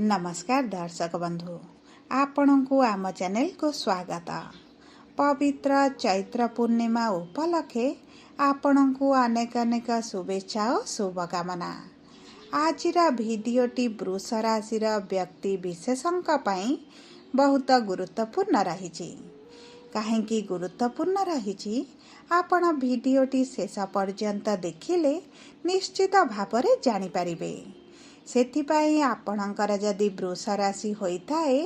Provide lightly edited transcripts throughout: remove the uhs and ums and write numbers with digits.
नमस्कार दर्शक बंधु, आपण को आम चैनल को स्वागत। पवित्र चैत्र पूर्णिमा उपलक्षे आपण को अनेक अनेक शुभेच्छा और शुभकामना। आज भिडियोटी वृष राशि व्यक्ति विशेषों बहुत गुरुत्वपूर्ण रही। कहीं गुरुत्वपूर्ण रही आपण भिडियोटी शेष पर्यंत देखिले निश्चित भाव जानीपारे। सेथिपाई आपणकर जदि वृष राशि होइथाए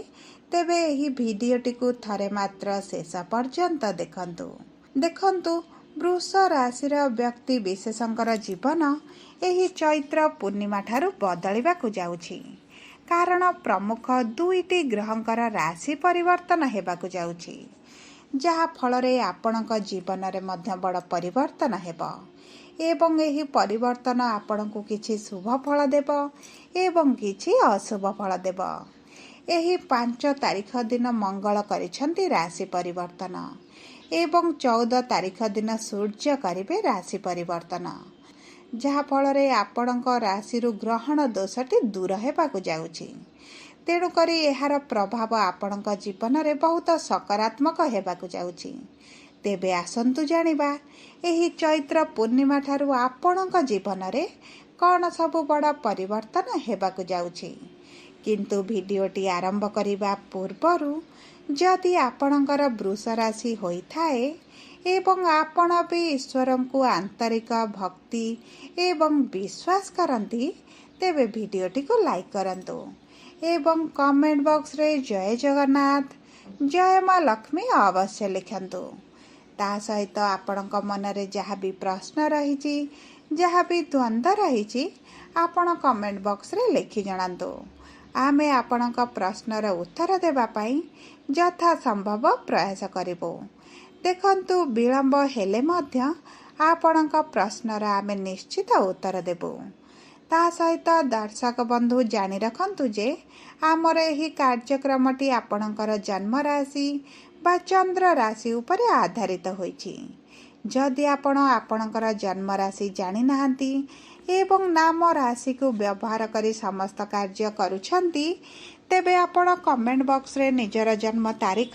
तेबे एही भिडियोटी को थरे मात्र शेष पर्यंत देखंतु वृष राशिर व्यक्ति विशेषंकर जीवन एही चैत्र पूर्णिमा ठारू बदलिबाकु जाउछि। कारण प्रमुख दुईटी ग्रहंकर राशि परिवर्तन हेबाकु जाउछि, जहा फलरे आपणक जीवन रे मध्य बड़ परिवर्तन हेबो एवं एही परिवर्तन आपणकु किछि शुभ फल देब एवं किछि अशुभ फल देब। एही 5 तारिख दिन मंगल करिसंती राशि परिवर्तन एवं 14 तारिख दिन सूर्य करिवे राशि परिवर्तन, जहा फलरे आपणक राशिरु ग्रहण दोषटी दूर हेबाकु जाउछि। तेणु करी एहार प्रभाव आपणक जीवन रे बहुत सकारात्मक हेबाकु जाउछि। तेबे आसंतु जानिबा एही चैत्र पूर्णिमा ठारू आपणक जीवन रे कौन सबु बड़ परिवर्तन हेबाकु जाउछि। किंतु भिडियोटी आरंभ करिबा पूर्वरु जदि आपणकर वृष राशि होइथाए एवं आपण भी ईश्वर को आंतरिक भक्ति एवं विश्वास करती तेबे भिडियोटी को लाइक करंतु एवं कमेंट बॉक्स रे जय जगन्नाथ जय माँ लक्ष्मी अवश्य लिखंतु। ता सहित आपणक मन रे जहाँ भी प्रश्न रही जहाँ भी द्वंद्व रही आपण कमेंट बॉक्स रे लिखि जणांतु। आमे आपणक प्रश्नर उत्तर देबा पई यथा संभव प्रयास करिबो। देखंतु विलंब हेले मध्य आपणक प्रश्नर आमे निश्चित उत्तर देबो। ता सहित दर्शक बंधु जानी रखंतु जे आमर एही कार्यक्रमटी आपणकर जन्म राशि बा चंद्र राशि उपरे आधारित होइछि। जदि आपण आपणकर जन्म राशि जानि नाहंती एवं नाम राशि को व्यवहार करी समस्त कार्य करूछंती तेबे आपण कमेंट बॉक्स रे निजर जन्म तारीख,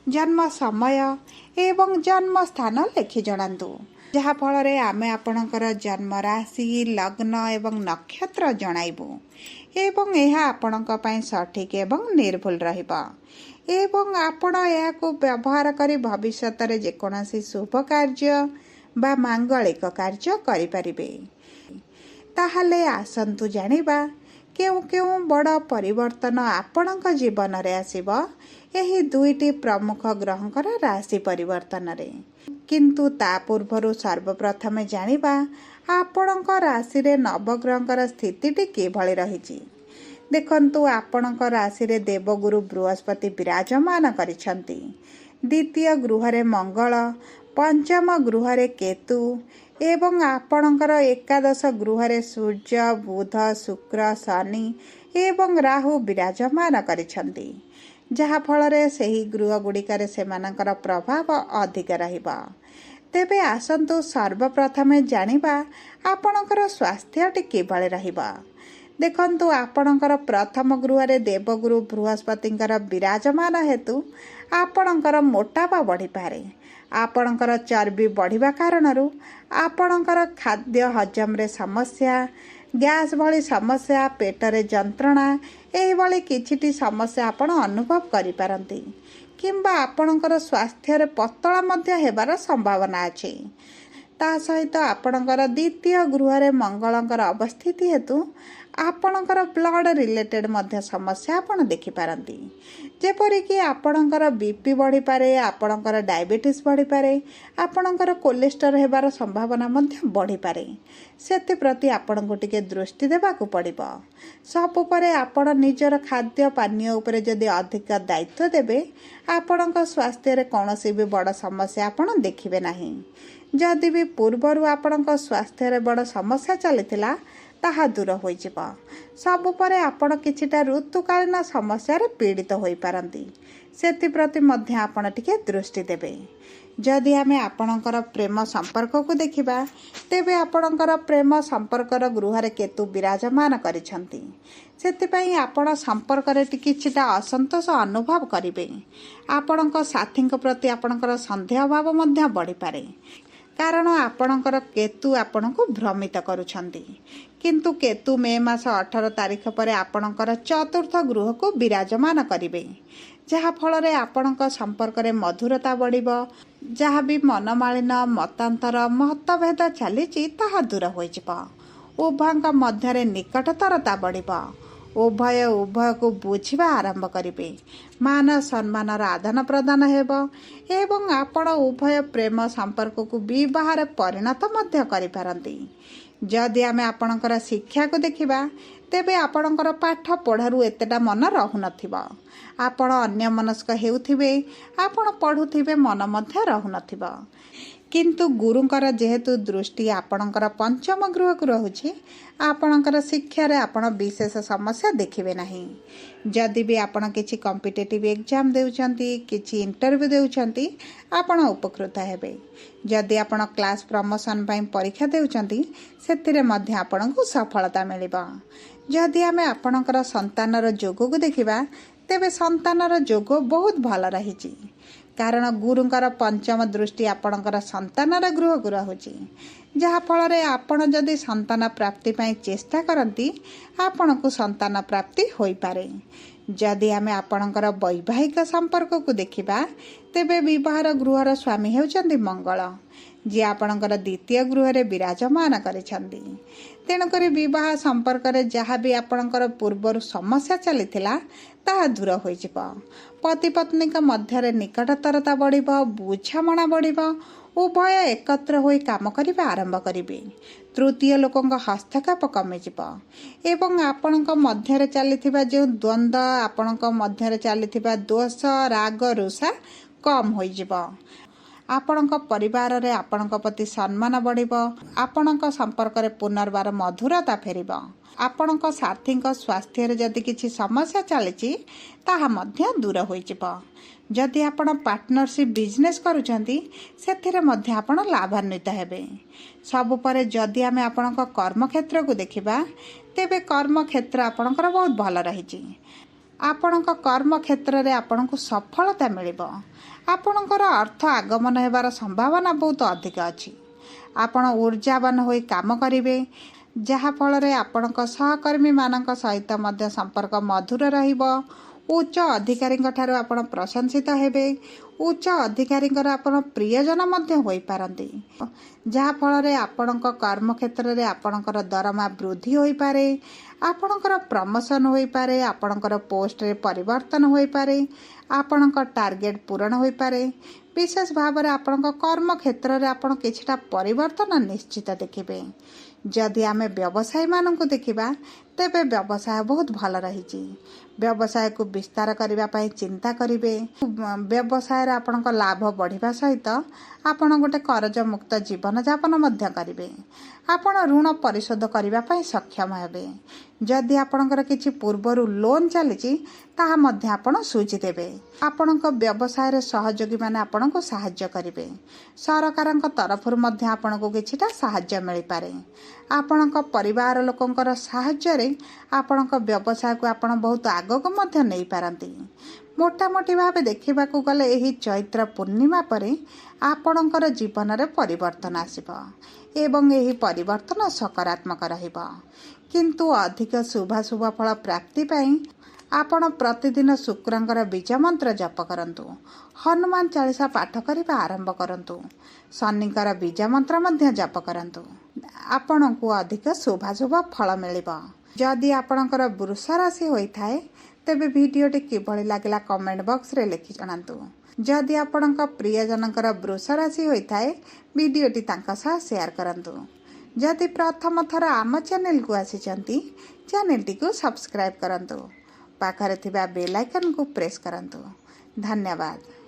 जन्म समय एवं जन्म स्थान लिखि जणांतु, जहा फलरे आमे आपणकर जन्म राशि, लग्न एवं नक्षत्र जणाइबु एवं एहा आपणक पई सठिक एवं निर्भुल रहिबा एवं आपण एहाको व्यवहार करी भविष्यत रे जेकोनोसी शुभ कार्य बा मांगलिक कार्य करि परिबे। ताहले आसंतु जानिबा केउ केउ बड़ परिवर्तन आपणक जीवन रे आसीबो एही दुईटी प्रमुख ग्रहंकर राशि परिवर्तन रे। किंतु ता पूर्वरु सर्वप्रथमे जानिबा आपणक राशि रे नवग्रहंकर स्थितिटी किभଳି रहिछि। देखंतु आपणक राशि रे देवगुरु बृहस्पति विराजमान करिसंती। द्वितीय गृह रे मंगल, पंचम गृह रे केतु एवं आपणकर एकादश गृह रे सूर्य, बुध, शुक्र, शनि एवं राहु विराजमान करिसंती, जहा फलरे सेही गृह गुड़िकारे सेमानकर प्रभाव अधिक रहिबा। तेबे आसंतु सर्वप्रथमे जानिबा आपणकर स्वास्थ्यटी किभଳି रहिबा। देखंतु आपणकर प्रथम गृह रे देवगुरु बृहस्पतिंकर विराजमान हेतु आपणकर मोटापा बढ़ी पारे। आपणकर चर्बी बढ़िबा कारणरू आपणकर खाद्य हजम रे समस्या, गैस भली समस्या, पेटरे जंत्रणा एही भली किछिटी समस्या आपण अनुभव करि पारंती किंबा आपणकर स्वास्थ्य रे पतला मध्य हेबार संभावना अछि। ता सहित आपणकर द्वितीय गृह रे मंगलंकर अवस्थिति हेतु आपणकर ब्लड रिलेटेड मध्य समस्या आपण देखि पारंती, जेपरि कि आपणकर बीपी बढ़ी पारे, आपणकर डायबिटीज बढ़ी पारे, आपणकर कोलेस्ट्रॉल हेबार संभावना मध्य बढ़ी पारे। सेति प्रति आपणको टिके दृष्टि देबाकू पड़िबो। सब उपरे आपण निजर खाद्य पानीय उपरे जदि अधिक दायित्व देबे आपणक स्वास्थ्य रे कोनोसी भी बड़ समस्या आपण देखिबे नाही। जदि भी पूर्वरु आपणक स्वास्थ्य रे बड़ समस्या चलिथिला ताहा दूर हो जिबा। सब परे आपण किछिटा ऋतुकालीन समस्या रे पीड़ित होई पारंती, सेति प्रति मध्य आपण टिके दृष्टि देबे। जदि आमे आपणकर प्रेम संपर्क को देखिबा तेबे आपणकर प्रेम संपर्कर गृह केतु विराजमान करिसंती। सेतिपई आपण संपर्क रे किछिटा असंतोष अनुभव करिवे। आपणक साथी प्रति आपणकर संदेह भाव मध्य बढ़ी पारे, कारण आपणकर केतु आपणको भ्रमित करुछंती। किंतु केतु मे मास 18 तारिख पर आपणकर चतुर्थ गृह को विराजमान करिवे, जहा फल रे आपणक संपर्क रे मधुरता बढ़िबो। जहा भी मनमालिन मतांतर मतभेद चलीची ताहा दूर होइजिबो। उभयक मध्यरे निकटतरता बढ़िबो। उभय को बुझिबा आरंभ करिवे। मान सम्मान आदान प्रदान हेबो एवं आपण उभय प्रेम संपर्क को विवाह परिणत मध्य करि पारंती। जदि आमे आपणकर शिक्षा को देखिबा तेबे आपणकर पाठ पढ़ारू एतेटा मन रहु नथिबो। आपण अन्य मनस्क हेउथिबे, आपण पढ़ुथिबे मन मध्य रहु नथिबो। किंतु गुरुंकर जेहेतु दृष्टि आपणकर पंचम गृह को रहुछि, आपणकर शिक्षा रे आपण विशेष समस्या देखिबे नाही। जदि भी आपण किछि कॉम्पिटिटिव एग्जाम देउछंती, किछि इंटरव्यू देउछंती, आपण उपकृत हेबे। जदि आपण क्लास प्रमोशन पई परीक्षा देउछंती, सेतिरे मध्य आपणको सफलता मिलिबो। जदि आमे आपणकर संतानर जोग को देखिबा तेबे संतानर जोग बहुत भल रहिछि, कारण गुरुंकर पंचम दृष्टि आपणकर संतानर गृह को रहुछि, जहा फल रे आपण जदि संतान प्राप्ति पई चेष्टा करंती आपणको संतान प्राप्ति होई पारे। जदि आमे आपणकर वैवाहिक संपर्क को देखिबा तेबे विवाहर गृहर स्वामी हेउचंदी मंगल, जे आपणकर द्वितीय गृह रे विराजमान करिसंदी। तेणुकरी विवाह संपर्क रे जहा भी आपणकर पूर्वर समस्या चलीथिला ताहा दूर होइजिबो। पति पत्नी का मध्य निकटतरता बढ़िबो, बुझामणा बढ़िबो। उभय एकत्र होई काम करिबा आरंभ करिवे। तृतीय लोकंक हस्तक्षेप कमिजिबो एवं आपणक मध्य चलीथिबा जो द्वंद्व, आपणक मध्य चलीथिबा दोष, राग, रुषा कम होइजिबो। आपणक परिवार रे आपणक प्रति सम्मान बढ़िबो। आपणक संपर्क रे पुनर्बार मधुरता फेरिबो। आपणक साथीक स्वास्थ्य रे जदि किछि समस्या चलीची ताहा मध्य दूर होइजिबो। जदि आपण पार्टनरशिप बिजनेस करूछंती सेथिरे मध्य आपण लाभान्वित हेबे। सब परे जदि आमे आपणक कर्म क्षेत्र को देखिबा तेबे कर्म क्षेत्र आपणकर बहुत भल रहिछि। आपणक कर्म क्षेत्र रे आपणको सफलता मिलिबो। आपणकर अर्थ आगमन हेबार संभावना बहुत अधिक अछि। आपण ऊर्जावान होई काम करिवे, जहा फल रे आपणक सहकर्मी मानक सहित मध्य संपर्क मधुर रहिबो। उच्च अधिकारी ठारू आपण प्रशंसित हेबे। उच्च अधिकारी आपण प्रियजन मध्य होई पारंती, जहा फल रे आपणक कर्म क्षेत्र रे आपणकर दरमा वृद्धि होई पारे। आपणकर प्रमोशन होई पारे। आपणकर पोस्ट रे परिवर्तन होई पारे। आपणक टार्गेट पूरण होई पारे। विशेष भाव रे आपणक कर्म क्षेत्र रे आपण किछटा परिवर्तन निश्चित देखिबे। जदि आमे व्यवसायी मानक देखिबा तेबे व्यवसाय बहुत भल रहिछि। व्यवसाय को विस्तार करबा पई चिंता करिवे। व्यवसाय रे आपणक लाभ बढ़िबा सहित आपण गोटे कर्ज मुक्त जीवन यापन मध्य करिवे। आपण ऋण परिशोध करबा पई सक्षम हेबे। जदि आपणकर किछि पूर्वरु लोन चलीची ताहा मध्य आपण सुझि देबे। आपणक व्यवसाय रे सहयोगी माने आपणको सहाय्य करिवे। सरकारक तरफरु मध्य आपणको किछिटा सहाय्य मिलि पारे। आपणक परिवार लोकंकर सहाय्य रे आपणक व्यवसाय को आपण बहुत आगको मध्य नै पारंती। मोटामोटी भावे देखिबाकू गले एही चैत्र पूर्णिमा परे आपणकर जीवन रे परिवर्तन आसीबो एवं एही परिवर्तन सकारात्मक रहिबो। किंतु अधिक शुभाशुभ फल प्राप्ति पाई आपण प्रतिदिन शुक्रंकर बीज मंत्र जप करंतु। हनुमान चालीसा पाठ करबा आरंभ करंतु। शनिकर बीज मंत्र मध्य जप करंतु। आपणको अधिक शुभाशुभ फल मिलिबो। जदि आपणकर वृष राशि होइथाय तेबे वीडियोटी किभଳି लागला कमेंट बॉक्स रे लिखि जणांतु। जदि आपणक प्रियजनकर वृष राशि होइथाय वीडियोटी तांका सह शेयर करंतु। जदि प्रथम थर आम चैनल को आसीचंती चैनलटी को सब्सक्राइब करंतु। पाखरे थिबा बेल आइकन को प्रेस करंतु। धन्यवाद।